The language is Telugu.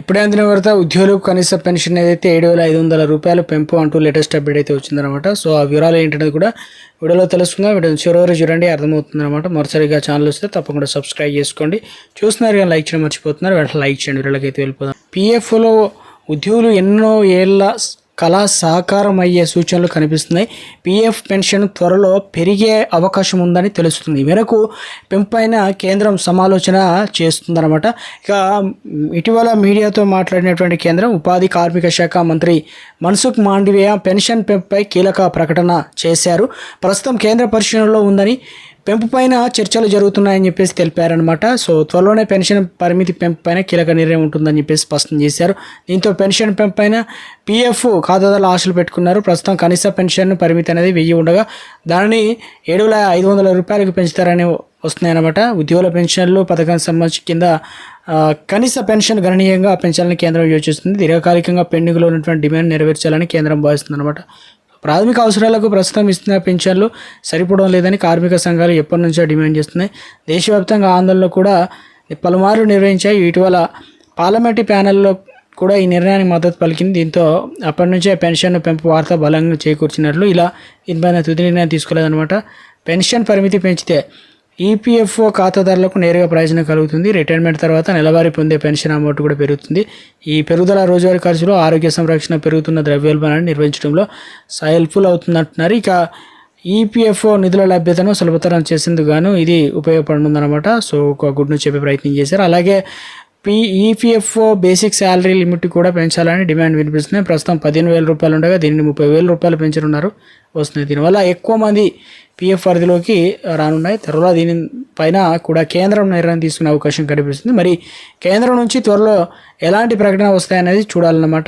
ఇప్పుడే అందిన వార్త ఉద్యోగులకు కనీస పెన్షన్ ఏదైతే 7,500 రూపాయలు పెంపు అంటూ లేటెస్ట్ అప్డేట్ అయితే వచ్చిందనమాట. సో ఆ వివరాలు ఏంటనేది కూడా వీడియోలో తెలుసుకుందాం. వీడియో చివరి చూడండి, అర్థమవుతుందన్నమాట. మరోసారిగా ఛానల్ వస్తే తప్పకుండా సబ్స్క్రైబ్ చేసుకోండి. చూస్తున్నారు కానీ లైక్ చేయడం మర్చిపోతున్నారు, వెంటనే లైక్ చేయండి. వీడియోలోకి అయితే వెళ్ళిపోదాం. పిఎఫ్లో ఉద్యోగులు ఎన్నో ఏళ్ల కళ సాకారం అయ్యే సూచనలు కనిపిస్తున్నాయి. పీఎఫ్ పెన్షన్ త్వరలో పెరిగే అవకాశం ఉందని తెలుస్తుంది. ఈ మేరకు పెంపైన కేంద్రం సమాలోచన చేస్తుందన్నమాట. ఇక ఇటీవల మీడియాతో మాట్లాడినటువంటి కేంద్రం ఉపాధి కార్మిక శాఖ మంత్రి మన్సుఖ్ మాండవీయ పెన్షన్ పెంపుపై కీలక ప్రకటన చేశారు. ప్రస్తుతం కేంద్ర పరిశీలనలో ఉందని, పెంపు పైన చర్చలు జరుగుతున్నాయని చెప్పేసి తెలిపారనమాట. సో త్వరలోనే పెన్షన్ పరిమితి పెంపు పైన కీలక నిర్ణయం ఉంటుందని చెప్పేసి స్పష్టం చేశారు. దీంతో పెన్షన్ పెంపు పైన పీఎఫ్ ఖాతాదారులు ఆశలు పెట్టుకున్నారు. ప్రస్తుతం కనీస పెన్షన్ పరిమితి అనేది 1000 ఉండగా దానిని 7,500 రూపాయలకు పెంచుతారని వస్తున్నాయన్నమాట. ఉద్యోగుల పెన్షన్లు పథకానికి సంబంధించి కింద కనీస పెన్షన్ గణనీయంగా పెంచాలని కేంద్రం యోచిస్తుంది. దీర్ఘకాలికంగా పెండింగ్లో ఉన్నటువంటి డిమాండ్ నెరవేర్చాలని కేంద్రం భావిస్తుంది అనమాట. ప్రాథమిక అవసరాలకు ప్రస్తుతం ఇస్తున్న పెన్షన్లు సరిపోవడం లేదని కార్మిక సంఘాలు ఎప్పటి నుంచో డిమాండ్ చేస్తున్నాయి. దేశవ్యాప్తంగా ఆందోళనలు కూడా పలుమార్లు నిర్వహించాయి. ఇటీవల పార్లమెంటరీ ప్యానెల్లో కూడా ఈ నిర్ణయానికి మద్దతు పలికింది. దీంతో అప్పటి నుంచే పెన్షన్ పెంపు వార్త బలంగా చేకూర్చినట్లు ఇలా దీనిపైన తుది నిర్ణయం తీసుకోలేదన్నమాట. పెన్షన్ పరిమితి పెంచితే ఈపీఎఫ్ఓ ఖాతాదారులకు నేరుగా ప్రయోజనం కలుగుతుంది. రిటైర్మెంట్ తర్వాత నెలవారీ పొందే పెన్షన్ అమౌంట్ కూడా పెరుగుతుంది. ఈ పెరుగుదల రోజువారీ ఖర్చులు, ఆరోగ్య సంరక్షణ, పెరుగుతున్న ద్రవ్యోల్బణాన్ని నిర్వహించడంలో హెల్ప్ఫుల్ అవుతుందంటున్నారు. ఇక ఈపీఎఫ్ఓ నిధుల లభ్యతను సులభతరం చేసేందుకు గాను ఇది ఉపయోగపడుతుందన్నమాట. సో ఒక గుడ్ న్యూస్ చెప్పే ప్రయత్నం చేశారు. అలాగే ఈపీఎఫ్ఓ బేసిక్ శాలరీ లిమిట్ కూడా పెంచాలని డిమాండ్ వినిపిస్తున్నాయి. ప్రస్తుతం 15,000 రూపాయలు ఉండగా దీనిని 30,000 రూపాయలు పెంచనున్నారు వస్తున్నాయి. దీనివల్ల ఎక్కువ మంది పీఎఫ్ పరిధిలోకి రానున్నాయి. త్వరలో దీనిపైన కూడా కేంద్రం నిర్ణయం తీసుకునే అవకాశం కనిపిస్తుంది. మరి కేంద్రం నుంచి త్వరలో ఎలాంటి ప్రకటన వస్తాయనేది చూడాలన్నమాట.